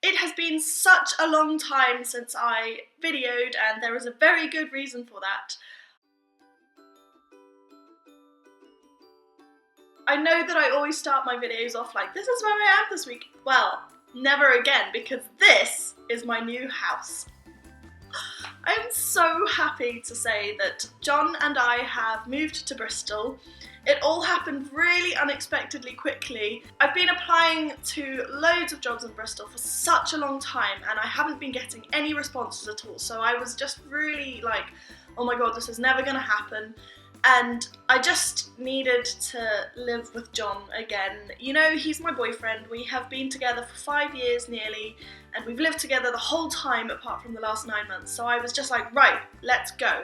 It has been such a long time since I videoed, and there is a very good reason for that. I know that I always start my videos off like, this is where I am this week. Well, never again, because this is my new house. I am so happy to say that John and I have moved to Bristol. It all happened really unexpectedly quickly. I've been applying to loads of jobs in Bristol for such a long time, and I haven't been getting any responses at all, so I was just really like, oh my god, this is never gonna happen. And I just needed to live with John again. You know, he's my boyfriend. We have been together for 5 years nearly, and we've lived together the whole time apart from the last 9 months. So I was just like, right, let's go.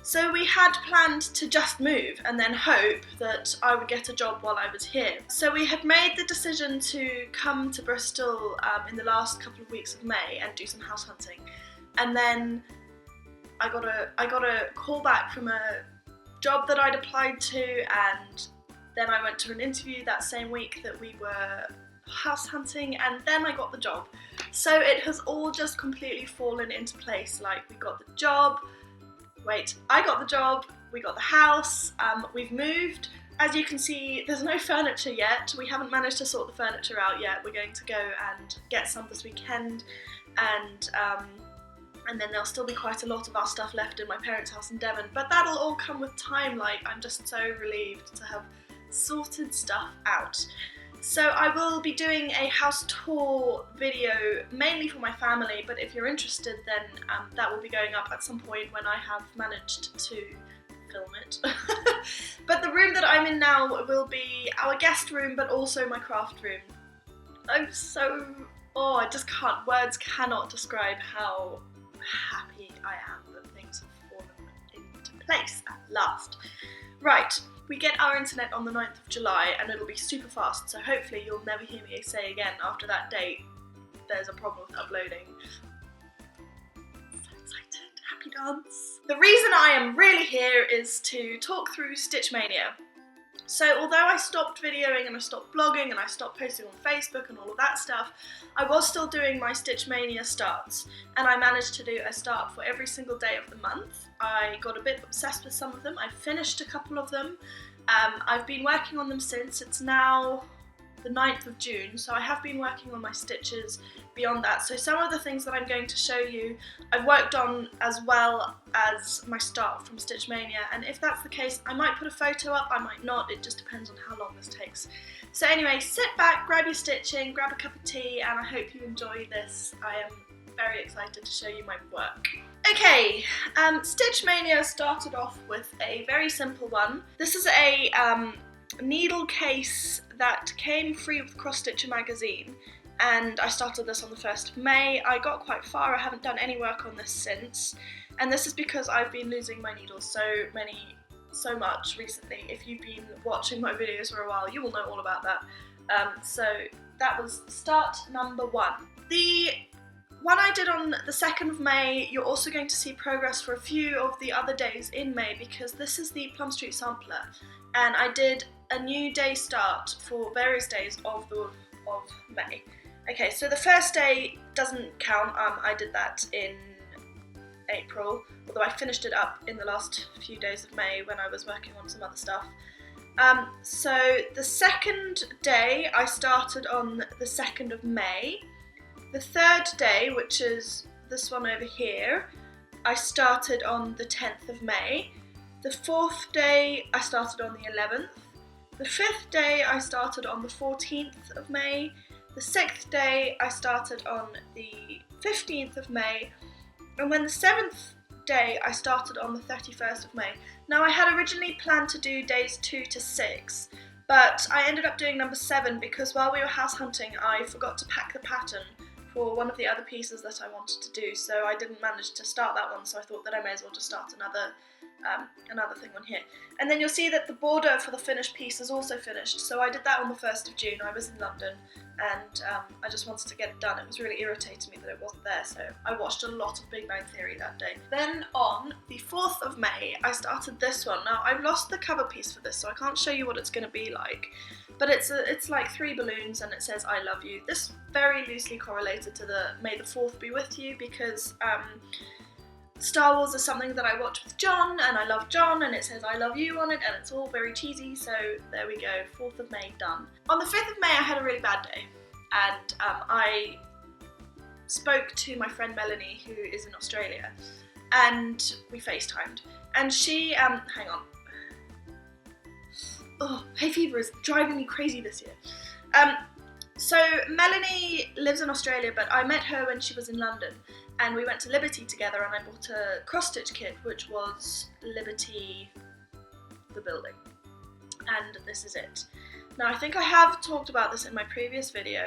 So we had planned to just move and then hope that I would get a job while I was here. So we had made the decision to come to Bristol in the last couple of weeks of May and do some house hunting. And then I got a call back from a job that I'd applied to, and then I went to an interview that same week that we were house hunting, and then I got the job. So it has all just completely fallen into place. Like, we got the job, I got the job, we got the house, we've moved. As you can see, there's no furniture yet. We haven't managed to sort the furniture out yet. We're going to go and get some this weekend, and then there'll still be quite a lot of our stuff left in my parents' house in Devon, but that'll all come with time. Like, I'm just so relieved to have sorted stuff out. So I will be doing a house tour video mainly for my family, but if you're interested, then that will be going up at some point when I have managed to film it. But the room that I'm in now will be our guest room, but also my craft room. I'm so, I just can't, words cannot describe how happy I am that things have fallen into place at last. Right, we get our internet on the 9th of July and it'll be super fast, so hopefully you'll never hear me say again after that date there's a problem with uploading. So excited, happy dance. The reason I am really here is to talk through Stitch Maynia. So although I stopped videoing and I stopped blogging and I stopped posting on Facebook and all of that stuff, I was still doing my Stitch Maynia starts, and I managed to do a start for every single day of the month. I got a bit obsessed with some of them. I finished a couple of them. I've been working on them since. It's now the 9th of June, so I have been working on my stitches beyond that. So some of the things that I'm going to show you I've worked on as well as my start from Stitch Maynia, and if that's the case I might put a photo up, I might not, it just depends on how long this takes. So anyway, sit back, grab your stitching, grab a cup of tea, and I hope you enjoy this. I am very excited to show you my work. Okay, Stitch Maynia started off with a very simple one. This is a needle case that came free with Cross Stitcher magazine, and I started this on the 1st of May. I got quite far, I haven't done any work on this since, and this is because I've been losing my needles so much recently. If you've been watching my videos for a while, you will know all about that. So that was start number 1. The one I did on the 2nd of May, you're also going to see progress for a few of the other days in May, because this is the Plum Street sampler, and I did a new day start for various days of May. Okay, so the first day doesn't count, I did that in April, although I finished it up in the last few days of May when I was working on some other stuff. So the second day I started on the 2nd of May. The third day, which is this one over here, I started on the 10th of May. The fourth day I started on the 11th. The fifth day I started on the 14th of May. The sixth day I started on the 15th of May. And then the 7th day I started on the 31st of May. Now I had originally planned to do days 2 to 6, but I ended up doing number 7 because while we were house hunting I forgot to pack the pattern for one of the other pieces that I wanted to do, so I didn't manage to start that one, so I thought that I may as well just start another thing on here. And then you'll see that the border for the finished piece is also finished, so I did that on the 1st of June. I was in London and I just wanted to get it done. It was really irritating me that it wasn't there, so I watched a lot of Big Bang Theory that day. Then on the 4th of May I started this one. Now I've lost the cover piece for this, so I can't show you what it's going to be like, but it's like 3 balloons and it says I love you. This very loosely correlated to the May the 4th be with you, because Star Wars is something that I watch with John, and I love John, and it says I love you on it, and it's all very cheesy, so there we go, 4th of May done. On the 5th of May I had a really bad day, and I spoke to my friend Melanie, who is in Australia, and we FaceTimed, and she, hang on, oh, hay fever is driving me crazy this year. So Melanie lives in Australia, but I met her when she was in London, and we went to Liberty together, and I bought a cross-stitch kit, which was Liberty the building, and this is it. Now I think I have talked about this in my previous video.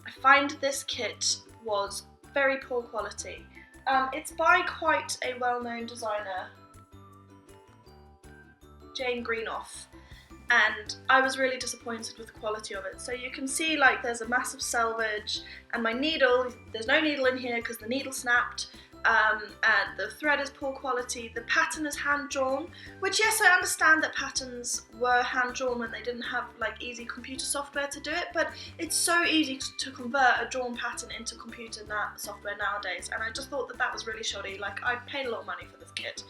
I find this kit was very poor quality. It's by quite a well-known designer, Jane Greenoff, and I was really disappointed with the quality of it. So you can see like there's a massive selvage, and my needle, there's no needle in here because the needle snapped, and the thread is poor quality. The pattern is hand drawn, which, yes, I understand that patterns were hand drawn when they didn't have like easy computer software to do it, but it's so easy to convert a drawn pattern into computer software nowadays, and I just thought that that was really shoddy. Like, I paid a lot of money for this kit.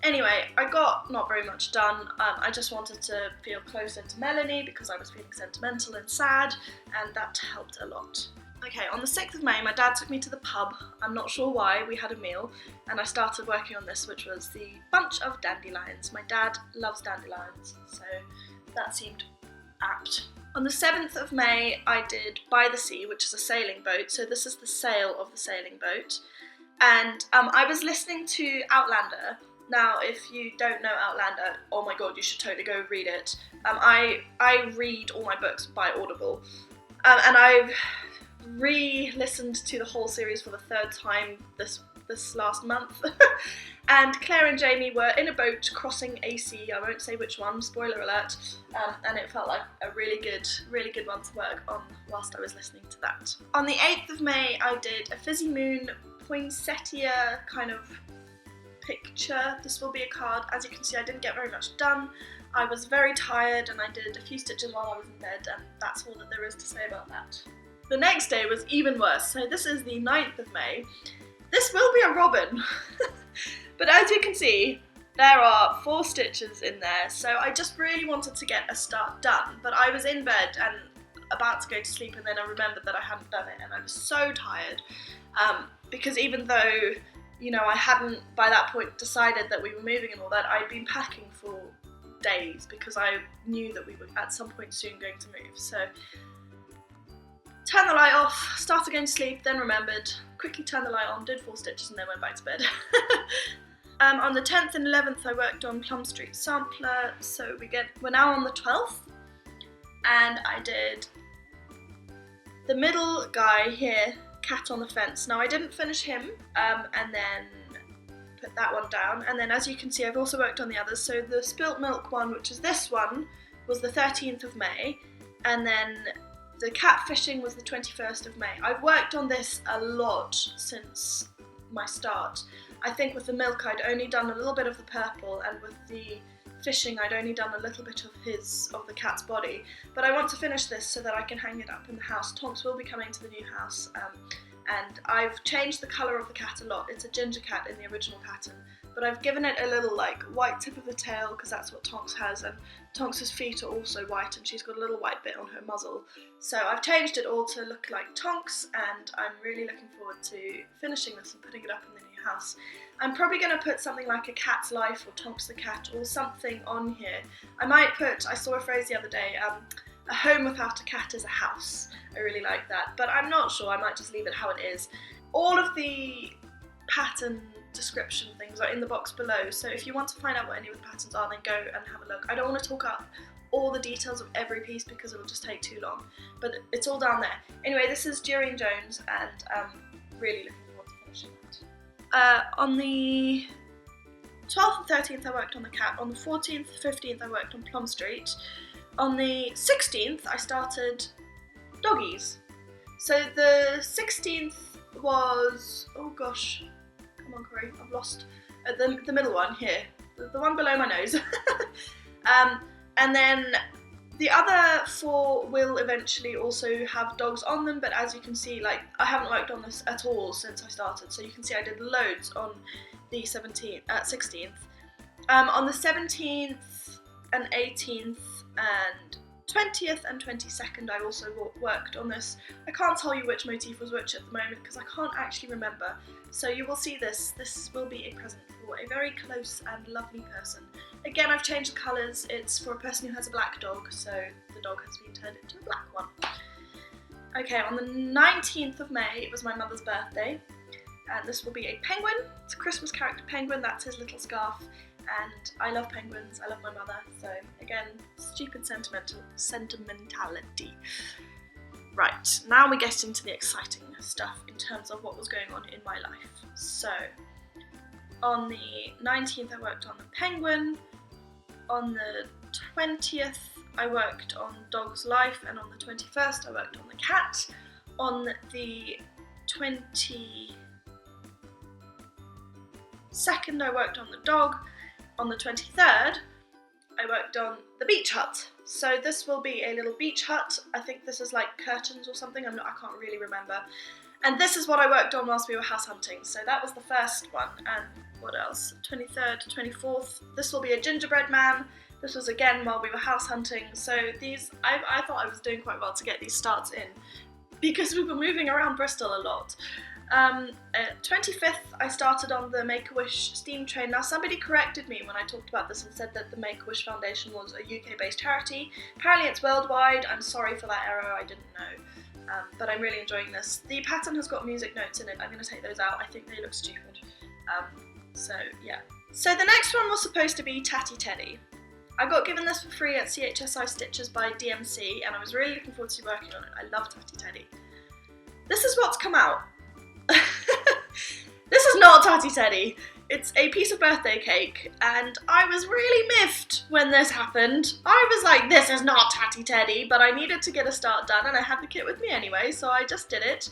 Anyway, I got not very much done. I just wanted to feel closer to Melanie because I was feeling sentimental and sad, and that helped a lot. Okay, on the 6th of May, my dad took me to the pub. I'm not sure why. We had a meal, and I started working on this, which was the bunch of dandelions. My dad loves dandelions, so that seemed apt. On the 7th of May, I did By the Sea, which is a sailing boat. So this is the sail of the sailing boat. And I was listening to Outlander. Now, if you don't know Outlander, oh my god, you should totally go read it. I read all my books by Audible, and I've re-listened to the whole series for the 3rd time this last month. And Claire and Jamie were in a boat crossing a sea. I won't say which one, spoiler alert, and it felt like a really good one to work on whilst I was listening to that. On the 8th of May, I did a Fizzy Moon Poinsettia kind of picture. This will be a card. As you can see, I didn't get very much done. I was very tired, and I did a few stitches while I was in bed, and that's all that there is to say about that. The next day was even worse. So this is the 9th of May. This will be a robin, but as you can see, there are 4 stitches in there, so I just really wanted to get a start done, but I was in bed and about to go to sleep, and then I remembered that I hadn't done it, and I was so tired, because even though, you know, I hadn't by that point decided that we were moving and all that, I'd been packing for days because I knew that we were at some point soon going to move. So turned the light off, started going to sleep, then remembered, quickly turned the light on, did 4 stitches, and then went back to bed. On the 10th and 11th I worked on Plum Street Sampler, so we're now on the 12th, and I did the middle guy here, Cat on the Fence. Now I didn't finish him, and then put that one down, and then as you can see I've also worked on the others. So the Spilt Milk one, which is this one, was the 13th of May, and then the cat fishing was the 21st of May. I've worked on this a lot since my start. I think with the milk I'd only done a little bit of the purple, and with the fishing I'd only done a little bit of the cat's body. But I want to finish this so that I can hang it up in the house. Tonks will be coming to the new house, and I've changed the colour of the cat a lot. It's a ginger cat in the original pattern, but I've given it a little like white tip of the tail because that's what Tonks has, and Tonks' feet are also white, and she's got a little white bit on her muzzle. So I've changed it all to look like Tonks, and I'm really looking forward to finishing this and putting it up in the new house. I'm probably going to put something like a cat's life or Tonks the cat or something on here. I might put, I saw a phrase the other day, a home without a cat is a house. I really like that, but I'm not sure, I might just leave it how it is. All of the pattern description things are in the box below, so if you want to find out what any of the patterns are, then go and have a look. I don't want to talk up all the details of every piece because it'll just take too long, but it's all down there. Anyway, this is Doreen Jones, and really looking forward to finishing that. On the 12th and 13th I worked on the cat. On the 14th, 15th I worked on Plum Street. On the 16th I started doggies. So the 16th was, oh gosh, come on Corey, I've lost the middle one here, the one below my nose. And then The other 4 will eventually also have dogs on them, but as you can see, like, I haven't worked on this at all since I started, so you can see I did loads on the 16th. On the 17th and 18th and 20th and 22nd I also worked on this. I can't tell you which motif was which at the moment because I can't actually remember. So you will see this. This will be a present for a very close and lovely person. Again, I've changed the colours. It's for a person who has a black dog, so the dog has been turned into a black one. Okay, on the 19th of May, it was my mother's birthday, and this will be a penguin. It's a Christmas character penguin, that's his little scarf, and I love penguins, I love my mother, so again, stupid sentimentality. Right, now we get into the exciting stuff in terms of what was going on in my life. So, on the 19th I worked on the penguin, on the 20th I worked on Dog's Life, and on the 21st I worked on the cat. On the 22nd I worked on the dog. On the 23rd I worked on the beach hut. So this will be a little beach hut. I think this is like curtains or something, I can't really remember. And this is what I worked on whilst we were house hunting. So that was the first one. And what else? 23rd to 24th. This will be a gingerbread man. This was again while we were house hunting. So these, I thought I was doing quite well to get these starts in because we were moving around Bristol a lot. 25th I started on the Make-A-Wish steam train. Now somebody corrected me when I talked about this and said that the Make-A-Wish Foundation was a UK based charity. Apparently it's worldwide. I'm sorry for that error, I didn't know. But I'm really enjoying this. The pattern has got music notes in it. I'm going to take those out. I think they look stupid. So yeah. So the next one was supposed to be Tatty Teddy. I got given this for free at CHSI Stitches by DMC and I was really looking forward to working on it. I love Tatty Teddy. This is what's come out. This is not Tatty Teddy. It's a piece of birthday cake and I was really miffed when this happened. I was like, this is not Tatty Teddy, but I needed to get a start done and I had the kit with me anyway, so I just did it.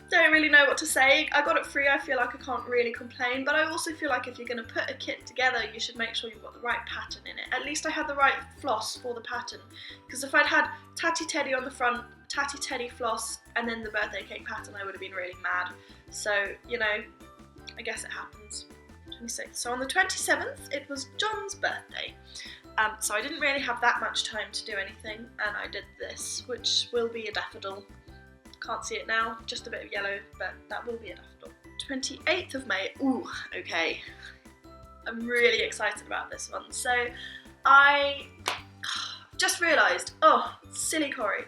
Don't really know what to say. I got it free, I feel like I can't really complain, but I also feel like if you're going to put a kit together, you should make sure you've got the right pattern in it. At least I had the right floss for the pattern, because if I'd had Tatty Teddy on the front, Tatty Teddy floss, and then the birthday cake pattern, I would have been really mad. So, you know, I guess it happens. 26th. So on the 27th, it was John's birthday. So I didn't really have that much time to do anything, and I did this, which will be a daffodil. Can't see it now, just a bit of yellow, but that will be a daffodil. 28th of May, ooh, okay. I'm really excited about this one. So I just realised, oh, silly Corey.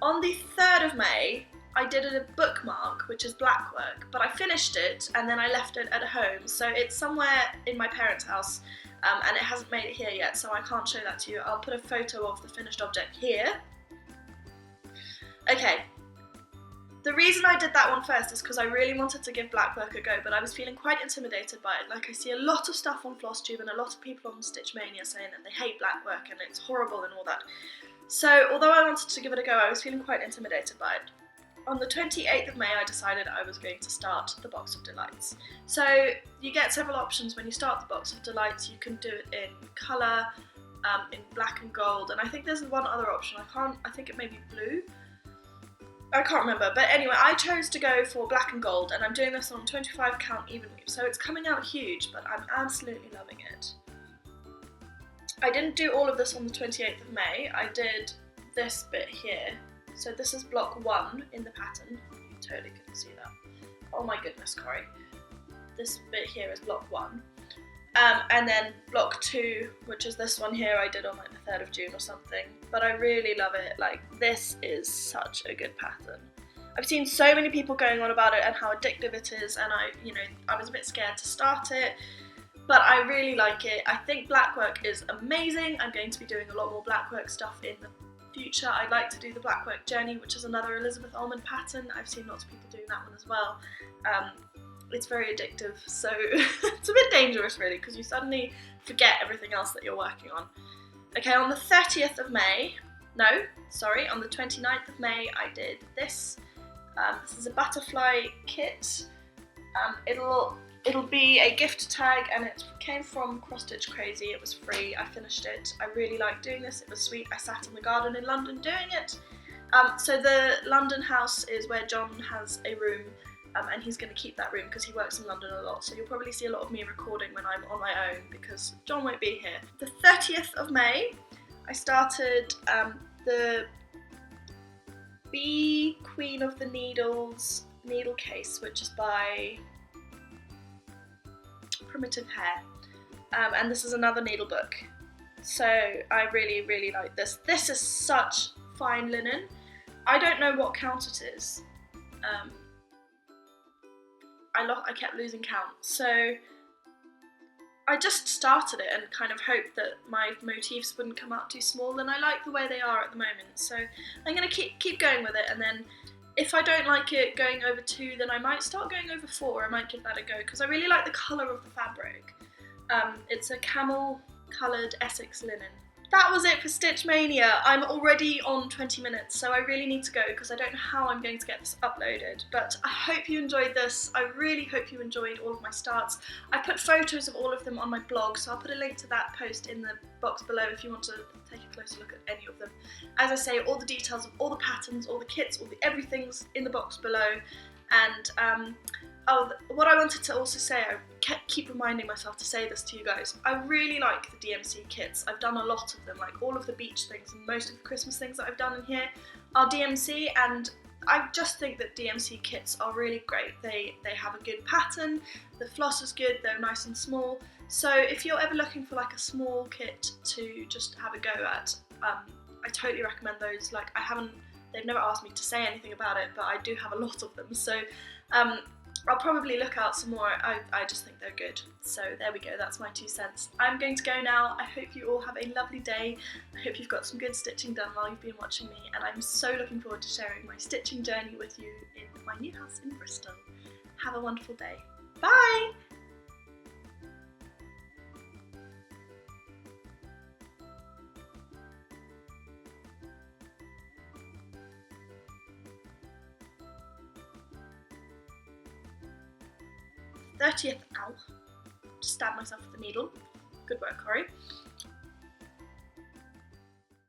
On the 3rd of May, I did a bookmark, which is black work, but I finished it and then I left it at home. So it's somewhere in my parents' house and it hasn't made it here yet, so I can't show that to you. I'll put a photo of the finished object here. Okay. The reason I did that one first is because I really wanted to give black work a go, but I was feeling quite intimidated by it. Like, I see a lot of stuff on FlossTube and a lot of people on Stitch Maynia saying that they hate black work and it's horrible and all that. So, although I wanted to give it a go, I was feeling quite intimidated by it. On the 28th of May, I decided I was going to start the Box of Delights. So, you get several options when you start the Box of Delights. You can do it in colour, in black and gold, and I think there's one other option. I think it may be blue. I can't remember, but anyway, I chose to go for black and gold, and I'm doing this on 25 count even weave, so it's coming out huge, but I'm absolutely loving it. I didn't do all of this on the 28th of May, I did this bit here. So this is block 1 in the pattern. You totally couldn't see that. Oh my goodness, Corey. This bit here is block 1. And then block 2, which is this one here, I did on like the 3rd of June or something. But I really love it. Like, this is such a good pattern. I've seen so many people going on about it and how addictive it is, and I was a bit scared to start it. But I really like it. I think blackwork is amazing. I'm going to be doing a lot more blackwork stuff in the future. I'd like to do the Blackwork Journey, which is another Elizabeth Ullman pattern. I've seen lots of people doing that one as well. It's very addictive, so it's a bit dangerous really, because you suddenly forget everything else that you're working on. Okay, on the 30th of May, on the 29th of May, I did this. This is a butterfly kit. It'll it'll be a gift tag, and it came from Cross Stitch Crazy. It was free. I finished it. I really liked doing this. It was sweet. I sat in the garden in London doing it. So the London house is where John has a room, and he's going to keep that room because he works in London a lot. So you'll probably see a lot of me recording when I'm on my own because John won't be here. The 30th of May, I started the Bee Queen of the Needles needle case, which is by Primitive Hair, and this is another needle book. So I really like this. This is such fine linen. I don't know what count it is. I kept losing count, so I just started it and kind of hoped that my motifs wouldn't come out too small, and I like the way they are at the moment, so I'm going to keep going with it, and then if I don't like it going over 2, then I might start going over 4. I might give that a go because I really like the colour of the fabric. It's a camel coloured Essex linen. That was it for Stitch Mania. I'm already on 20 minutes, so I really need to go because I don't know how I'm going to get this uploaded. But I hope you enjoyed this. I really hope you enjoyed all of my starts. I put photos of all of them on my blog, so I'll put a link to that post in the box below if you want to take a closer look at any of them. As I say, all the details of all the patterns, all the kits, all the everything's in the box below. And what I wanted to also say, I keep reminding myself to say this to you guys, I really like the DMC kits. I've done a lot of them, like all of the beach things and most of the Christmas things that I've done in here are DMC, and I just think that DMC kits are really great. They have a good pattern, the floss is good, they're nice and small, so if you're ever looking for like a small kit to just have a go at, I totally recommend those. Like they've never asked me to say anything about it, but I do have a lot of them, so I'll probably look out some more. I just think they're good. So there we go, that's my 2 cents. I'm going to go now. I hope you all have a lovely day. I hope you've got some good stitching done while you've been watching me, and I'm so looking forward to sharing my stitching journey with you in my new house in Bristol. Have a wonderful day. Bye! '30th, ow, just stabbed myself with the needle. Good work, Corey.